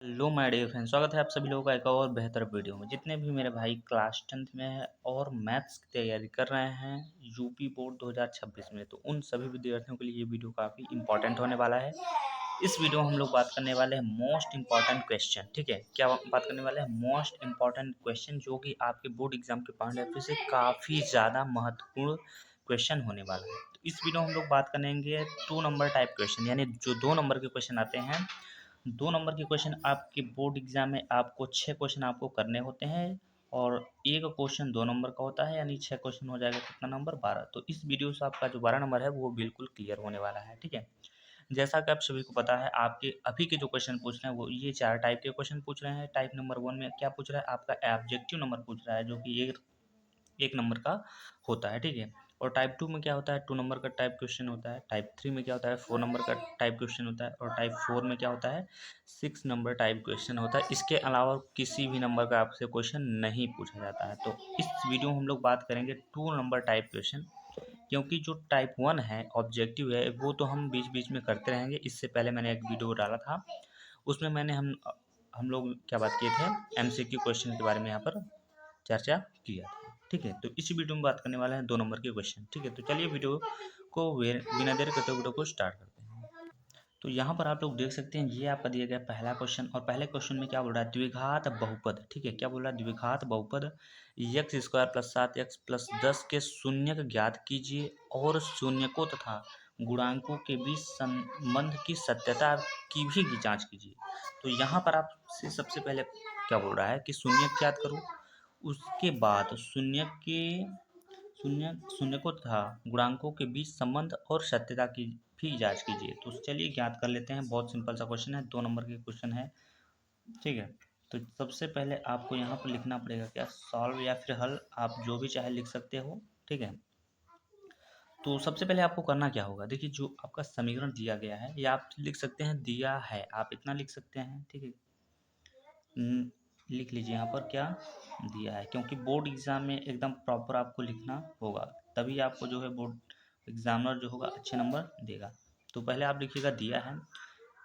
Hello my dear friends, स्वागत है आप सभी लोगों का एक और बेहतर वीडियो में। जितने भी मेरे भाई क्लास 10th में है और मैथ्स की तैयारी कर रहे हैं यूपी बोर्ड 2026 में, तो उन सभी विद्यार्थियों के लिए ये वीडियो काफ़ी इंपॉर्टेंट होने वाला है। इस वीडियो में हम लोग बात करने वाले हैं मोस्ट इंपॉर्टेंट क्वेश्चन। ठीक है, क्या बात करने वाले हैं? मोस्ट इंपॉर्टेंट क्वेश्चन जो कि आपके बोर्ड एग्जाम के पॉइंट ऑफ व्यू से काफ़ी ज़्यादा महत्वपूर्ण क्वेश्चन होने वाला है। तो इस वीडियो में हम लोग बात करेंगे 2 नंबर टाइप क्वेश्चन, यानी जो 2 नंबर के क्वेश्चन आते हैं। 2 नंबर के क्वेश्चन आपके बोर्ड एग्जाम में आपको 6 क्वेश्चन आपको करने होते हैं और एक क्वेश्चन 2 नंबर का होता है, यानी 6 क्वेश्चन हो जाएगा कितना नंबर? 12। तो इस वीडियो से आपका जो 12 नंबर है वो बिल्कुल क्लियर होने वाला है। ठीक है, जैसा कि आप सभी को पता है, आपके अभी के जो क्वेश्चन पूछ रहे हैं वो ये 4 टाइप के क्वेश्चन पूछ रहे हैं। टाइप नंबर 1 में क्या पूछ रहा है? आपका ऑब्जेक्टिव नंबर पूछ रहा है, जो कि एक नंबर का होता है। ठीक है, और टाइप 2 में क्या होता है? 2 नंबर का टाइप क्वेश्चन होता है। टाइप 3 में क्या होता है? 4 नंबर का टाइप क्वेश्चन होता है। और टाइप 4 में क्या होता है? 6 नंबर टाइप क्वेश्चन होता है। इसके अलावा किसी भी नंबर का आपसे क्वेश्चन नहीं पूछा जाता है। तो इस वीडियो में हम लोग बात करेंगे 2 नंबर टाइप क्वेश्चन, क्योंकि जो टाइप 1 है ऑब्जेक्टिव है वो तो हम बीच बीच में करते रहेंगे। इससे पहले मैंने एक वीडियो डाला था, उसमें मैंने हम लोग क्या बात किए थे? एमसीक्यू क्वेश्चन के बारे में यहाँ पर चर्चा किया था। ठीक है, तो इस वीडियो में बात करने वाले हैं 2 नंबर के क्वेश्चन। ठीक है, तो चलिए वीडियो को बिना देर करते वीडियो को स्टार्ट करते हैं। तो यहाँ पर आप लोग देख सकते हैं, ये आपका दिया गया पहला क्वेश्चन, और पहले क्वेश्चन में क्या बोल रहा है? द्विघात बहुपद। ठीक है, क्या बोल रहा है? द्विघात बहुपद x square plus 7x plus 10 के शून्यक ज्ञात कीजिए और शून्यकों तथा गुणांकों के बीच संबंध की सत्यता की भी जांच कीजिए। तो यहाँ पर आपसे सबसे पहले क्या बोल रहा है कि शून्यक ज्ञात करो, उसके बाद शून्यकों तथा गुणांकों के बीच संबंध और सत्यता की भी जांच कीजिए। तो चलिए ज्ञात कर लेते हैं। बहुत सिंपल सा क्वेश्चन है, 2 नंबर के क्वेश्चन है। ठीक है, तो सबसे पहले आपको यहाँ पर लिखना पड़ेगा क्या? सॉल्व या फिर हल, आप जो भी चाहे लिख सकते हो। ठीक है, तो सबसे पहले आपको करना क्या होगा? देखिए, जो आपका समीकरण दिया गया है या आप लिख सकते हैं दिया है, आप इतना लिख सकते हैं। ठीक है, लिख लीजिए यहाँ पर क्या दिया है, क्योंकि बोर्ड एग्ज़ाम में एकदम प्रॉपर आपको लिखना होगा, तभी आपको जो है बोर्ड एग्जामिनर जो होगा अच्छे नंबर देगा। तो पहले आप लिखिएगा दिया है।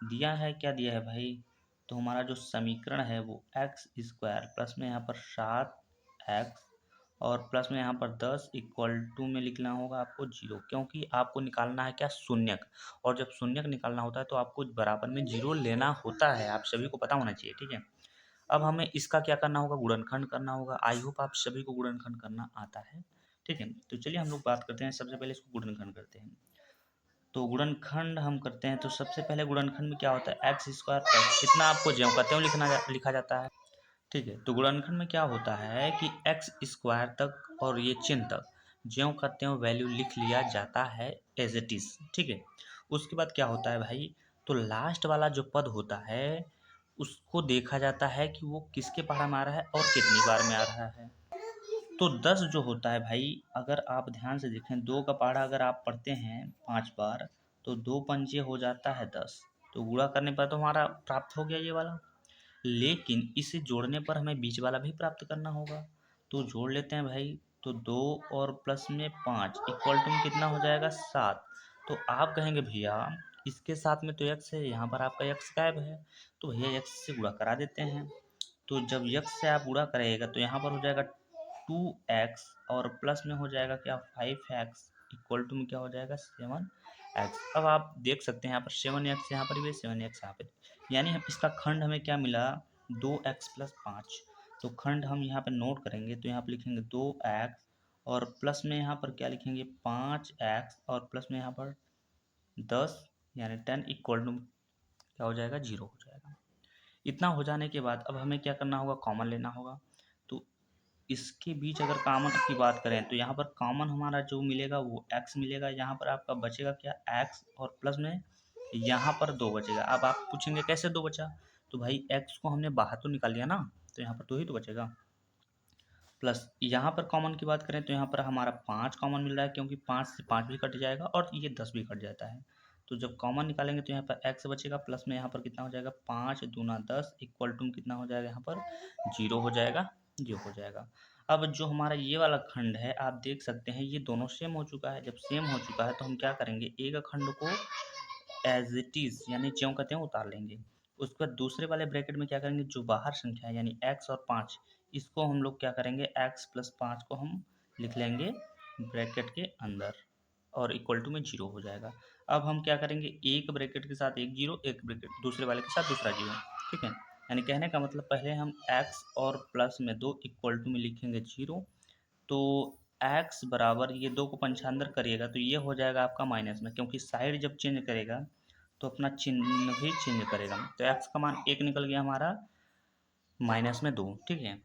दिया है, क्या दिया है भाई? तो हमारा जो समीकरण है वो एक्स स्क्वायर प्लस में यहाँ पर 7x और प्लस में यहाँ पर 10 इक्वल टू में लिखना होगा आपको 0, क्योंकि आपको निकालना है क्या? शून्यक। और जब शून्यक निकालना होता है तो आपको बराबर में 0 लेना होता है, आप सभी को पता होना चाहिए। ठीक है, अब हमें इसका क्या करना होगा? गुणनखंड करना होगा। आई होप आप सभी को गुणनखंड करना आता है। ठीक है, तो चलिए हम लोग बात करते हैं, सबसे पहले इसको गुणनखंड करते हैं। तो गुणनखंड हम करते हैं, तो सबसे पहले गुणनखंड में क्या होता है? एक्स स्क्वायर प्लस कितना, आपको ज्यों का त्यों लिखा जाता है। ठीक है, तो गुणनखंड में क्या होता है कि एक्स स्क्वायर तक और ये चिन्ह तक ज्यों का त्यों वैल्यू लिख लिया जाता है एज इट इज। ठीक है, उसके बाद क्या होता है भाई? तो लास्ट वाला जो पद होता है उसको देखा जाता है कि वो किसके पहाड़ा में आ रहा है और कितनी बार में आ रहा है। तो 10 जो होता है भाई, अगर आप ध्यान से देखें, 2 का पहाड़ा अगर आप पढ़ते हैं 5 बार, तो 2 पंजे हो जाता है 10। तो गुणा करने पर तो हमारा प्राप्त हो गया ये वाला, लेकिन इसे जोड़ने पर हमें बीच वाला भी प्राप्त करना होगा। तो जोड़ लेते हैं भाई, तो 2 और प्लस में 5 इक्वल टू में कितना हो जाएगा? 7। तो आप कहेंगे भैया इसके साथ में तो x है, यहाँ पर आपका x गायब है, तो भैया x से गुणा करा देते हैं। तो जब x से आप गुणा करेगा तो यहाँ पर हो जाएगा 2x और प्लस में हो जाएगा क्या? 5x इक्वल टू में क्या हो जाएगा? 7x। अब आप देख सकते हैं यहाँ पर 7x यहाँ पर भी 7x यहाँ पर, यानी हम इसका खंड हमें क्या मिला? 2x plus 5। तो खंड हम यहाँ पर नोट करेंगे, तो यहाँ पर लिखेंगे 2x और प्लस में यहाँ पर क्या लिखेंगे? 5x और प्लस में यहाँ पर 10 यानी 10 इक्वल टू क्या हो जाएगा? 0 हो जाएगा। इतना हो जाने के बाद अब हमें क्या करना होगा? कॉमन लेना होगा। तो इसके बीच अगर कॉमन की बात करें तो यहाँ पर कॉमन हमारा जो मिलेगा वो x मिलेगा। यहाँ पर आपका बचेगा क्या? x और प्लस में यहाँ पर 2 बचेगा। अब आप पूछेंगे कैसे 2 बचा? तो भाई x को हमने बाहर तो निकाल लिया ना, तो यहाँ पर 2 ही तो बचेगा। प्लस यहाँ पर कॉमन की बात करें तो यहाँ पर हमारा 5 कॉमन मिल रहा है, क्योंकि 5 से 5 भी कट जाएगा और ये 10 भी कट जाता है। तो जब कॉमन निकालेंगे तो यहाँ पर x बचेगा, प्लस में यहाँ पर कितना हो जाएगा? 5 दूना 10 इक्वल टू कितना हो जाएगा? यहाँ पर 0 हो जाएगा, ये हो जाएगा। अब जो हमारा ये वाला खंड है आप देख सकते हैं ये दोनों सेम हो चुका है। जब सेम हो चुका है तो हम क्या करेंगे? एक खंड को एज इट इज यानी ज्यों का त्यों उतार लेंगे। उसके बाद दूसरे वाले ब्रैकेट में क्या करेंगे, जो बाहर संख्या है यानी x और 5, इसको हम लोग क्या करेंगे, x प्लस 5 को हम लिख लेंगे ब्रैकेट के अंदर और इक्वल टू में 0 हो जाएगा। अब हम क्या करेंगे, एक ब्रैकेट के साथ एक जीरो, एक ब्रैकेट दूसरे वाले के साथ दूसरा जीरो, ठीक है। यानी कहने का मतलब पहले हम x और प्लस में 2 इक्वल टू में लिखेंगे 0, तो x बराबर ये 2 को पंचांतर करिएगा तो ये हो जाएगा आपका माइनस में, क्योंकि साइड जब चेंज करेगा तो अपना चिन्ह भी चेंज करेगा। तो x का मान 1 निकल गया हमारा, माइनस में 2, ठीक है।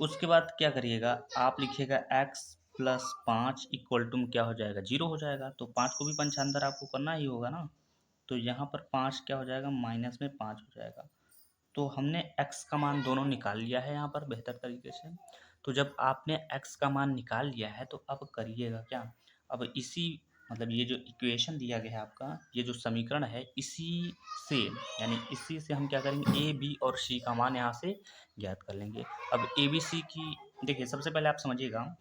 उसके बाद क्या करिएगा, आप लिखिएगा x प्लस 5 इक्वल टू में क्या हो जाएगा, 0 हो जाएगा। तो 5 को भी पंचांतर आपको करना ही होगा ना, तो यहाँ पर 5 क्या हो जाएगा, माइनस में 5 हो जाएगा। तो हमने x का मान दोनों निकाल लिया है यहाँ पर बेहतर तरीके से। तो जब आपने x का मान निकाल लिया है तो अब करिएगा क्या, अब इसी मतलब ये जो इक्वेशन दिया गया है आपका, ये जो समीकरण है, इसी से यानी इसी से हम क्या करेंगे, a b और c का मान यहाँ से ज्ञात कर लेंगे। अब a b c की देखिए, सबसे पहले आप समझिएगा,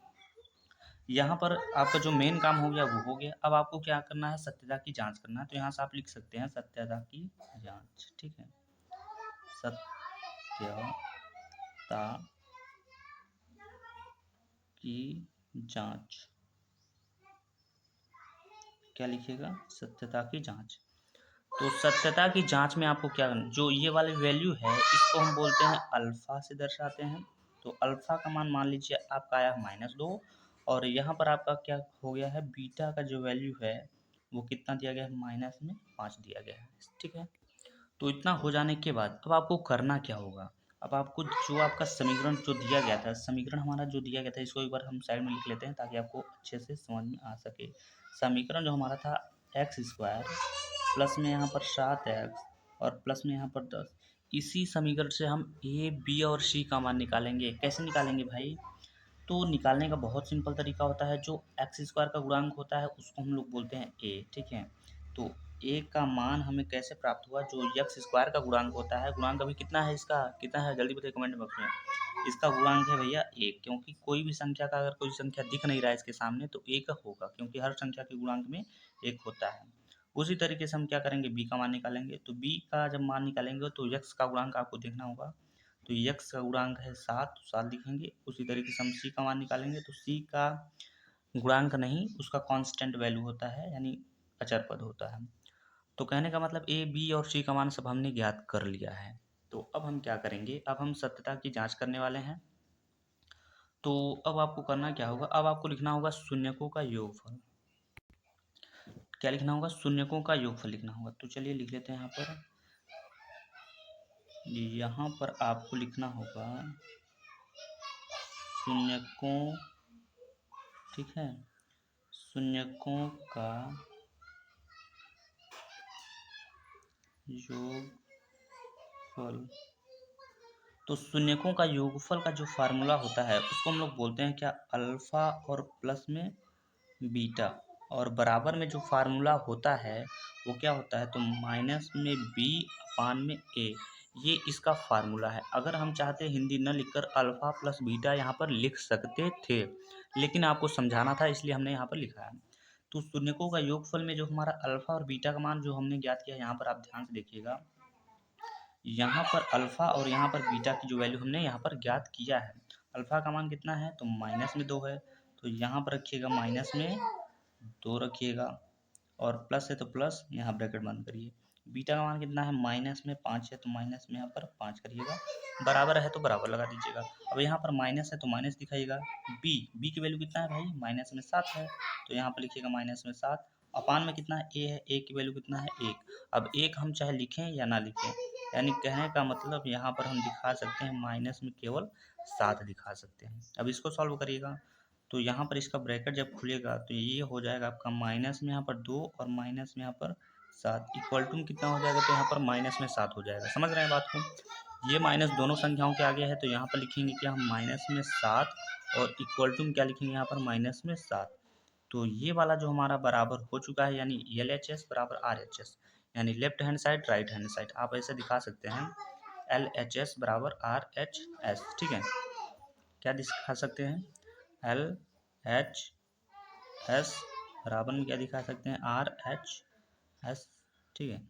यहाँ पर आपका जो मेन काम हो गया वो हो गया। अब आपको क्या करना है, सत्यता की जांच करना है। तो यहाँ से आप लिख सकते हैं सत्यता की जांच, ठीक है। सत्यता की जांच, क्या लिखिएगा, सत्यता की जांच। तो सत्यता की जांच में आपको क्या करना, जो ये वाली वैल्यू है इसको हम बोलते हैं अल्फा से दर्शाते हैं। तो अल्फा का मान लीजिए आपका आया -2, और यहाँ पर आपका क्या हो गया है, बीटा का जो वैल्यू है वो कितना दिया गया है, -5 दिया गया है, ठीक है। तो इतना हो जाने के बाद अब आपको करना क्या होगा, अब आपको जो आपका समीकरण जो दिया गया था, समीकरण हमारा जो दिया गया था, इसको एक बार हम साइड में लिख लेते हैं ताकि आपको अच्छे से समझ में आ सके। समीकरण जो हमारा था, x² प्लस में यहाँ पर 7x और प्लस में यहाँ पर 10, इसी समीकरण से हम a b और c का मान निकालेंगे। कैसे निकालेंगे भाई, तो निकालने का बहुत सिंपल तरीका होता है। जो x² का गुणांक होता है उसको हम लोग बोलते हैं a, ठीक है। तो a का मान हमें कैसे प्राप्त हुआ, जो x² का गुणांक होता है, गुणांक अभी कितना है, इसका कितना है जल्दी बताइए कमेंट बॉक्स में। इसका गुणांक है भैया 1, क्योंकि कोई भी संख्या का अगर कोई संख्या दिख नहीं रहा है इसके सामने तो 1 होगा, क्योंकि हर संख्या के गुणांक में 1 होता है। उसी तरीके से हम क्या करेंगे, b का मान निकालेंगे। तो b का जब मान निकालेंगे तो x का गुणांक आपको देखना होगा, तो x का गुणांक है 7, तो 7 लिखेंगे। उसी तरीके से हम c का मान निकालेंगे, तो c का गुणांक नहीं, उसका कांस्टेंट वैल्यू होता है, यानी अचर पद होता है। तो कहने का मतलब a b और c का मान सब हमने ज्ञात कर लिया है। तो अब हम क्या करेंगे, अब हम सत्यता की जांच करने वाले हैं। तो अब आपको करना क्या होगा, अब आपको लिखना होगा शून्यकों का योगफल। क्या लिखना होगा, शून्यकों का योगफल लिखना होगा। तो चलिए लिख लेते हैं यहाँ पर आपको लिखना होगा शून्यकों, ठीक है, शून्यकों का योगफल। तो शून्यकों का योगफल का जो फार्मूला होता है उसको हम लोग बोलते हैं क्या, अल्फा और प्लस में बीटा, और बराबर में जो फार्मूला होता है वो क्या होता है, तो माइनस में b अपान में a, ये इसका फार्मूला है। अगर हम चाहते हिंदी न लिखकर अल्फा प्लस बीटा यहाँ पर लिख सकते थे, लेकिन आपको समझाना था इसलिए हमने यहाँ पर लिखा है। तो शून्यकों का योगफल में जो हमारा अल्फा और बीटा का मान जो हमने ज्ञात किया, यहाँ पर आप ध्यान से देखिएगा, यहाँ पर अल्फा और यहाँ पर बीटा की जो वैल्यू हमने यहाँ पर ज्ञात किया है। अल्फा का मान कितना है, तो -2 है, तो यहाँ पर रखिएगा -2 रखिएगा, और प्लस है तो प्लस, यहाँ ब्रैकेट बंद करिए। बीटा का मान कितना है, -5 है, तो माइनस में यहाँ पर 5 करिएगा, बराबर है तो बराबर लगा दीजिएगा। अब यहाँ पर माइनस है तो माइनस दिखाइएगा। बी की वैल्यू कितना है भाई, -7 है, तो यहाँ पर लिखिएगा -7। अपान में कितना है, ए है, ए की वैल्यू कितना है, 1। अब 1 हम चाहे लिखें या ना लिखें, यानी कहने का मतलब यहाँ पर हम दिखा सकते हैं माइनस में केवल 7 दिखा सकते हैं। अब इसको सॉल्व करिएगा, तो यहाँ पर इसका ब्रैकेट जब खुलेगा तो ये हो जाएगा आपका माइनस में यहाँ पर 2 और माइनस में यहाँ पर 7 इक्वल टू कितना हो जाएगा, तो यहाँ पर -7 हो जाएगा। समझ रहे हैं बात को, ये माइनस दोनों संख्याओं के आगे है, तो यहाँ पर लिखेंगे कि हम -7 और इक्वल टू क्या लिखेंगे, यहाँ पर -7। तो ये वाला जो हमारा बराबर हो चुका है, यानी LHS बराबर RHS, यानी left hand side right hand side, आप ऐसे दिखा सकते हैं LHS बराबर RHS, ठीक है। क्या दिखा सकते हैं, LHS बराबर में क्या दिखा सकते हैं, RHS, ठीक है।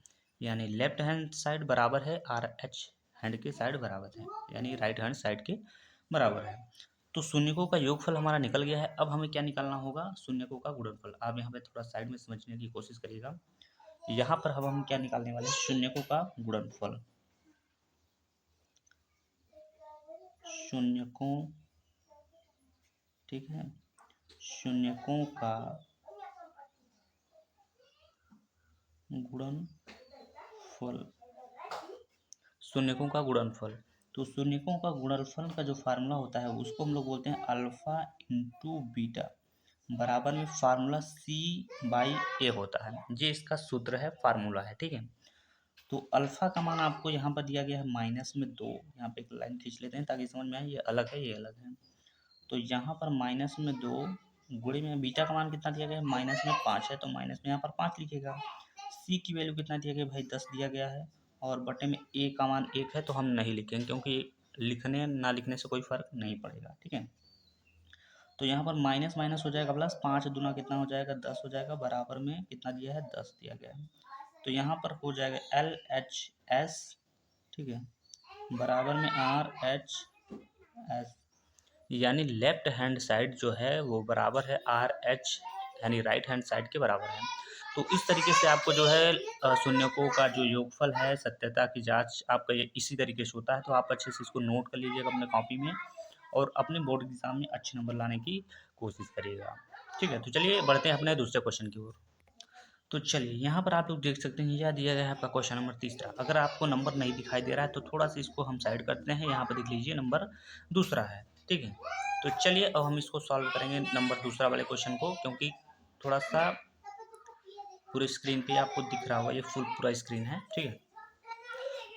यानी लेफ्ट हैंड साइड बराबर है आर एच हैंड के साइड बराबर है, यानी राइट हैंड साइड के बराबर है। तो शून्यकों का योगफल हमारा निकल गया है। अब हमें क्या निकालना होगा, शून्यकों का गुणनफल। आप यहाँ पे थोड़ा साइड में समझने की कोशिश करिएगा। यहाँ पर अब हम क्या निकालने वाले हैं, शून्यकों का गुणनफल। शून्यकों, ठीक है, शून्यकों का गुणनफल, शून्यकों का गुणनफल। तो शून्यकों का गुणनफल का जो फार्मूला होता है उसको हम लोग बोलते हैं अल्फा इंटू बीटा बराबर में फार्मूला सी बाई ए होता है। ये इसका सूत्र है, फार्मूला है, ठीक है। तो अल्फा का मान आपको यहाँ पर दिया गया है -2। यहाँ पे एक लाइन खींच लेते हैं ताकि समझ में आए, ये अलग है, ये अलग है। तो यहाँ पर -2 गुणे में बीटा का मान कितना दिया गया है, -5 है, तो माइनस में यहाँ पर 5 लिखेगा। सी की वैल्यू कितना दिया गया भाई, 10 दिया गया है। और बटे में ए का मान 1 है, तो हम नहीं लिखेंगे क्योंकि लिखने ना लिखने से कोई फर्क नहीं पड़ेगा, ठीक है। तो यहाँ पर माइनस माइनस हो जाएगा प्लस, 5 दूना कितना हो जाएगा, 10 हो जाएगा, बराबर में कितना दिया है, 10 दिया गया है। तो यहाँ पर हो जाएगा LHS, ठीक है, बराबर में RHS, यानी लेफ्ट हैंड साइड जो है वो बराबर है RH, यानी राइट हैंड साइड के बराबर है। तो इस तरीके से आपको जो है शून्यकों का जो योगफल है, सत्यता की जांच आपका ये इसी तरीके से होता है। तो आप अच्छे से इसको नोट कर लीजिएगा अपने कॉपी में और अपने बोर्ड एग्जाम में अच्छे नंबर लाने की कोशिश करिएगा, ठीक है। तो चलिए बढ़ते हैं अपने दूसरे क्वेश्चन की ओर। तो चलिए यहाँ पर आप लोग देख सकते हैं, यह दिया गया है आपका क्वेश्चन नंबर 3। अगर आपको नंबर नहीं दिखाई दे रहा है तो थोड़ा सा इसको हम साइड करते हैं। यहाँ पर देख लीजिए नंबर 2 है, ठीक है। तो चलिए अब हम इसको सॉल्व करेंगे नंबर 2 वाले क्वेश्चन को, क्योंकि थोड़ा सा पूरे स्क्रीन पे आपको दिख रहा होगा, ये फुल पूरा स्क्रीन है, ठीक है।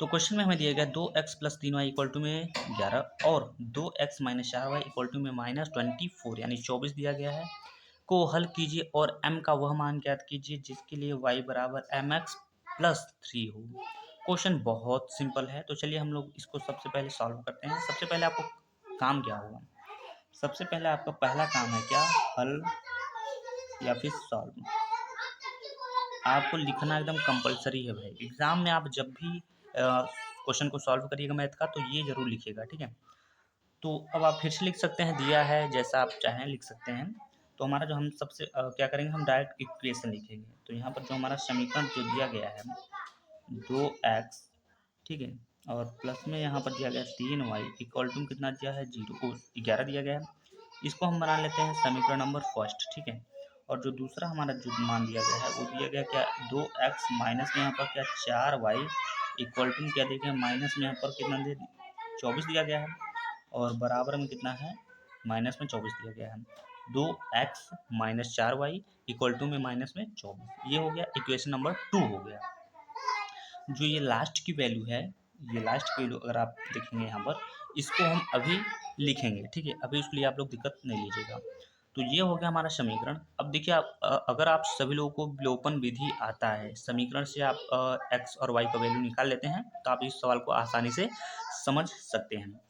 तो क्वेश्चन में हमें दिया गया 2x + 3y = में 11 और 2x - 4y = में -24 यानी 24 दिया गया है, को हल कीजिए और m का वह मान ज्ञात कीजिए जिसके लिए y बराबर mx + 3 हो। क्वेश्चन बहुत सिंपल है, तो चलिए हम लोग इसको सबसे पहले सॉल्व करते हैं। सबसे पहले आपको काम क्या होगा, सबसे पहले आपका पहला काम है क्या, हल या फिर सॉल्व। आपको लिखना एकदम कंपलसरी है भाई। एग्जाम में आप जब भी क्वेश्चन को सॉल्व करिएगा मैथ का, तो ये जरूर लिखिएगा, ठीक है। तो अब आप फिर से लिख सकते हैं, दिया है जैसा आप चाहें लिख सकते हैं। तो हमारा जो हम सबसे क्या करेंगे, हम डायरेक्ट इक्वेशन लिखेंगे। तो यहाँ पर जो हमारा समीकरण जो दिया गया है 2x, ठीक है, और प्लस में यहाँ पर दिया गया 3y = कितना दिया है, 11 दिया गया है। इसको हम बना लेते हैं समीकरण नंबर फर्स्ट, ठीक है। और जो दूसरा हमारा जो मान दिया गया है वो दिया गया क्या, 2x माइनस में यहाँ पर क्या 4y = क्या दिया गया, माइनस में यहाँ पर कितना दे 24 दिया गया है, और बराबर में कितना है, माइनस में 24 दिया गया है। 2x - 4y = में माइनस में 24, ये हो गया इक्वेशन नंबर 2 हो गया। जो ये लास्ट की वैल्यू है, ये लास्ट की वैल्यू अगर आप देखेंगे यहाँ पर, इसको हम अभी लिखेंगे, ठीक है। अभी उसके लिए आप लोग दिक्कत नहीं लीजिएगा। तो ये हो गया हमारा समीकरण। अब देखिए आप अगर आप सभी लोगों को विलोपन विधि आता है, समीकरण से आप x और y का वैल्यू निकाल लेते हैं, तो आप इस सवाल को आसानी से समझ सकते हैं।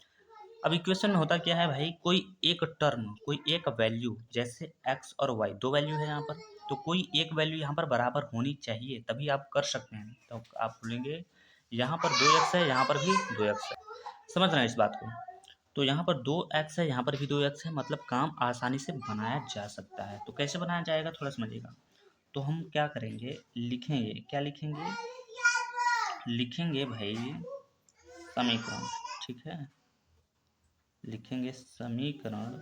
अब इक्वेशन में होता क्या है भाई, कोई एक टर्म, कोई एक वैल्यू, जैसे x और y दो वैल्यू है यहाँ पर, तो कोई एक वैल्यू यहाँ पर बराबर होनी चाहिए, तभी आप कर सकते हैं। तो आप बोलेंगे यहाँ पर 2x है, यहाँ पर भी 2x है, समझ रहे हैं इस बात को। तो यहाँ पर 2x है, यहाँ पर भी 2x है, मतलब काम आसानी से बनाया जा सकता है। तो कैसे बनाया जाएगा थोड़ा समझिएगा। तो हम क्या करेंगे, लिखेंगे, क्या लिखेंगे, लिखेंगे भाई समीकरण, ठीक है। लिखेंगे समीकरण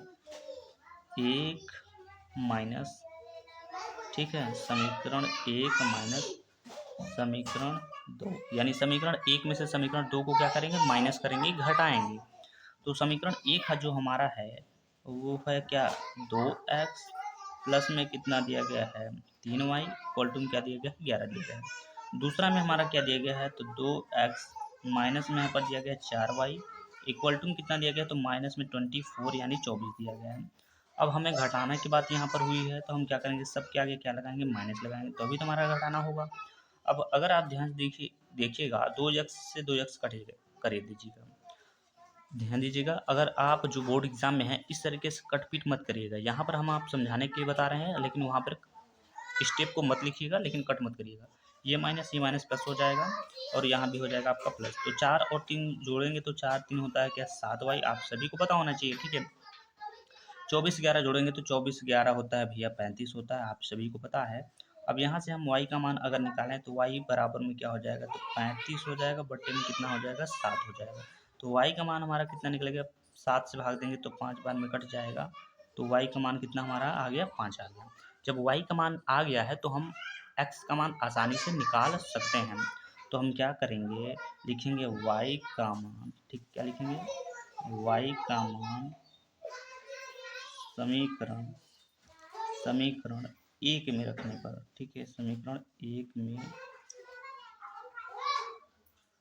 1 माइनस, ठीक है, समीकरण 1 माइनस समीकरण 2, यानी समीकरण 1 में से समीकरण 2 को क्या करेंगे, माइनस करेंगे, घटाएंगे। तो समीकरण 1 जो हमारा है वो है क्या, 2x प्लस में कितना दिया गया है, 3y = क्या दिया गया है, 11 दिया गया है। दूसरा में हमारा क्या दिया गया है, तो 2x माइनस में यहाँ पर दिया गया 4y = कितना दिया गया, तो माइनस में 24 यानी 24 दिया गया है। अब हमें घटाना की बात यहाँ पर हुई है, तो हम क्या करेंगे, सब के आगे क्या लगाएंगे, माइनस लगाएंगे, तो अभी तो हमारा घटाना होगा। अब अगर आप ध्यान से देखिएगा 2x से 2x कटेगा, कर दीजिएगा, ध्यान दीजिएगा। अगर आप जो बोर्ड एग्जाम में है इस तरीके से कटपीट मत करिएगा। यहाँ पर हम आप समझाने के लिए बता रहे हैं, लेकिन वहाँ पर स्टेप को मत लिखिएगा, लेकिन कट मत करिएगा। ये माइनस प्लस हो जाएगा और यहाँ भी हो जाएगा आपका प्लस। तो 4 और 3 जोड़ेंगे तो 4 3 होता है क्या 7y, आप सभी को पता होना चाहिए, ठीक है। 24 11 जोड़ेंगे तो 24 11 होता है भैया 35 होता है, आप सभी को पता है। अब यहाँ से हम y का मान अगर निकालें तो y बराबर में क्या हो जाएगा, तो 35 हो जाएगा, बट्टे में कितना हो जाएगा 7 हो जाएगा। तो y का मान हमारा कितना निकलेगा, 7 से भाग देंगे तो 5 बार में कट जाएगा, तो y का मान कितना हमारा आ गया 5 आ गया। जब y का मान आ गया है तो हम x का मान आसानी से निकाल सकते हैं। तो हम क्या करेंगे, लिखेंगे y का मान, ठीक, क्या लिखेंगे, y का मान समीकरण समीकरण एक में रखने पर, ठीक है, समीकरण एक में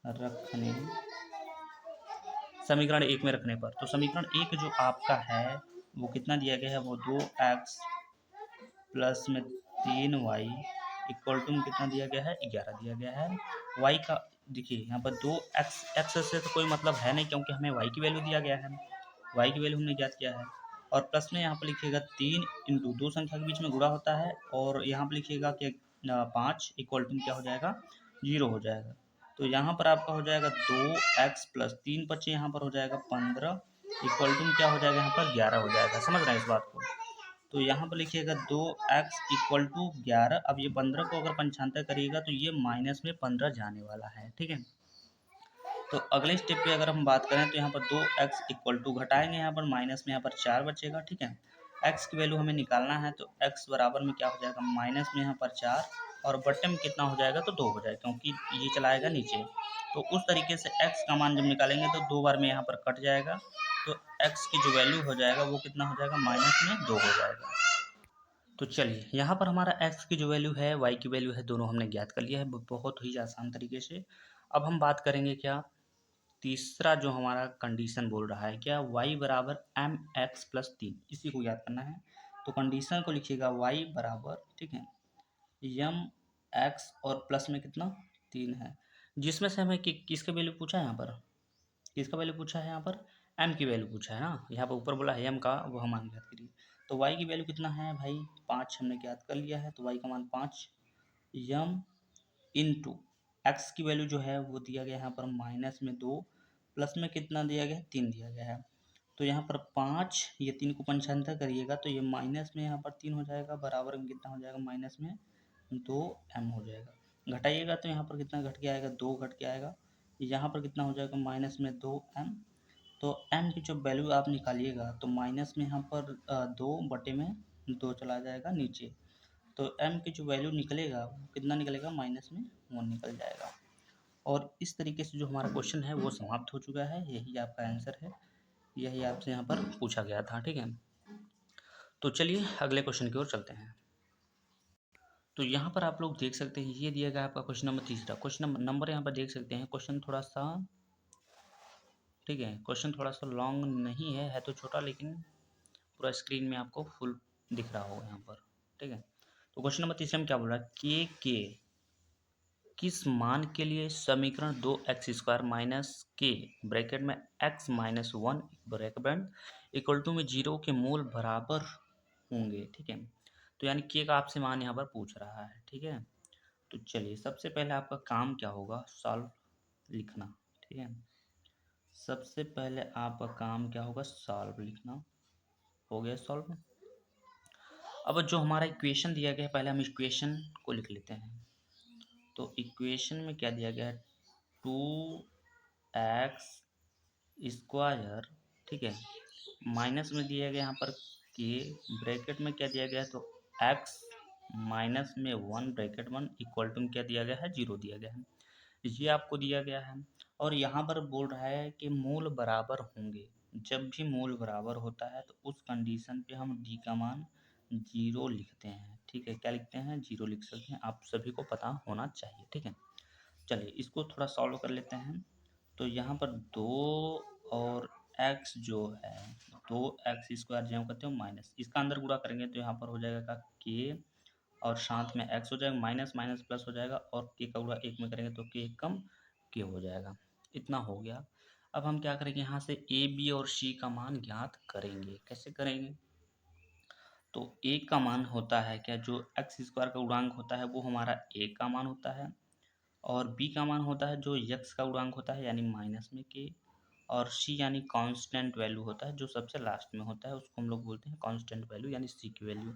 रखने समीकरण एक में रखने पर, तो समीकरण एक जो आपका है वो कितना दिया गया है, वो 2x प्लस में 3y इक्वल टू में कितना दिया गया है 11 दिया गया है। y का देखिए यहाँ पर 2x से तो कोई मतलब है नहीं क्योंकि हमें y की वैल्यू दिया गया है, y की वैल्यू हमने ज्ञात किया है। और प्लस में यहाँ पर लिखिएगा 3 इंटू दो संख्या के बीच में गुणा होता है, और यहाँ पर लिखिएगा कि 5 इक्वल टू क्या हो जाएगा 0 हो जाएगा। तो यहाँ पर आपका हो जाएगा 2x प्लस 3 बच्चे यहाँ पर हो जाएगा 15 इक्वल टू क्या हो जाएगा यहाँ पर 11 हो जाएगा। समझ रहे हैं इस बात को। तो यहाँ पर लिखिएगा 2x इक्वल टू 11। अब ये 15 को अगर पंचांतर करिएगा तो ये माइनस में 15 जाने वाला है, ठीक है। तो अगले स्टेप पे अगर हम बात करें तो यहाँ पर 2x इक्वल टू घटाएंगे, यहाँ पर माइनस में यहाँ पर 4 बचेगा, ठीक है। x की वैल्यू हमें निकालना है तो x बराबर में क्या हो जाएगा, माइनस में यहाँ पर 4 और बट्टे में कितना हो जाएगा तो 2 हो जाएगा क्योंकि ये चलाएगा नीचे। तो उस तरीके से x का मान जब निकालेंगे तो 2 बार में यहाँ पर कट जाएगा, तो x की जो वैल्यू हो जाएगा वो कितना हो जाएगा, माइनस में 2 हो जाएगा। तो चलिए यहाँ पर हमारा x की जो वैल्यू है, y की वैल्यू है, दोनों हमने ज्ञात कर लिया है बहुत ही आसान तरीके से। अब हम बात करेंगे क्या, तीसरा जो हमारा कंडीशन बोल रहा है क्या, y बराबर एम एक्स प्लस 3, इसी को याद करना है। तो कंडीशन को लिखिएगा y बराबर, ठीक है, यम एक्स और प्लस में कितना 3 है, जिसमें से हमें किसका वैल्यू पूछा है, यहाँ पर किसका वैल्यू पूछा है, यहाँ पर m की वैल्यू पूछा है ना, यहाँ पर ऊपर बोला है m का, वो हम मान ज्ञात करिए। तो y की वैल्यू कितना है भाई 5 हमने ज्ञात कर लिया है, तो y का मान 5 यम इंटू एक्स की वैल्यू जो है वो दिया गया यहाँ पर माइनस में 2 प्लस में कितना दिया गया है 3 दिया गया है। तो यहाँ पर 5 ये 3 को पंचांतर करिएगा तो ये माइनस में यहाँ पर 3 हो जाएगा, बराबर में कितना हो जाएगा माइनस में 2m हो जाएगा। घटाइएगा तो यहाँ पर कितना घट के आएगा, 2 घट के आएगा, यहाँ पर कितना हो जाएगा माइनस में 2m। तो m की जो वैल्यू आप निकालिएगा तो माइनस में यहाँ पर 2 बटे में 2 चला जाएगा नीचे, तो m की जो वैल्यू निकलेगा वो कितना निकलेगा, माइनस में 1 निकल जाएगा। और इस तरीके से जो हमारा क्वेश्चन है वो समाप्त हो चुका है, यही आपका आंसर है, यही आपसे यहाँ पर पूछा गया था, ठीक है। तो चलिए अगले क्वेश्चन की ओर चलते हैं। तो यहाँ पर आप लोग देख सकते हैं ये दिया गया आपका क्वेश्चन नंबर तीसरा, क्वेश्चन नंबर यहाँ पर देख सकते हैं, क्वेश्चन थोड़ा सा, ठीक है, क्वेश्चन थोड़ा सा लॉन्ग नहीं है तो छोटा, लेकिन पूरा स्क्रीन में आपको फुल दिख रहा होगा यहाँ पर, ठीक है। तो क्वेश्चन नंबर तीसरे में क्या बोल रहा है, के किस मान के लिए समीकरण 2x² माइनस के ब्रैकेट में x minus 1 bracket equal to में 0 के मूल बराबर होंगे, ठीक है। तो यानी के का आपसे मान यहाँ पर पूछ रहा है, ठीक है। तो चलिए सबसे पहले आपका काम क्या होगा, सॉल्व लिखना, ठीक है। सबसे पहले आपका काम क्या होगा, सॉल्व लिखना। हो गया सॉल्व। अब जो हमारा इक्वेशन दिया गया है पहले हम इक्वेशन को लिख लेते हैं। तो इक्वेशन में क्या दिया गया है, 2x², ठीक है, माइनस में दिया गया यहाँ पर के, ब्रैकेट में क्या दिया गया है, तो x माइनस में 1 ब्रैकेट 1 इक्वल टू क्या दिया गया है 0 दिया गया है, ये आपको दिया गया है। और यहाँ पर बोल रहा है कि मूल बराबर होंगे, जब भी मूल बराबर होता है तो उस कंडीशन पे हम d का मान 0 लिखते हैं, ठीक है। क्या लिखते हैं, 0 लिख सकते हैं, आप सभी को पता होना चाहिए, ठीक है। चलिए इसको थोड़ा सॉल्व कर लेते हैं। तो यहाँ पर 2 और x जो है, 2x² जो करते हो माइनस, इसका अंदर गुणा करेंगे तो यहाँ पर हो जाएगा k और साथ में x हो जाएगा, माइनस माइनस प्लस हो जाएगा, और k का गुणा 1 में करेंगे तो k कम k हो जाएगा। इतना हो गया। अब हम क्या करेंगे, यहाँ से a b और c का मान ज्ञात करेंगे। कैसे करेंगे, तो a का मान होता है क्या, जो एक्स स्क्वायर का गुणांक होता है वो हमारा a का मान होता है, और b का मान होता है जो x का गुणांक होता है यानी माइनस में k, और c यानी कांस्टेंट वैल्यू होता है जो सबसे लास्ट में होता है, उसको हम लोग बोलते हैं कांस्टेंट वैल्यू यानी c की वैल्यू।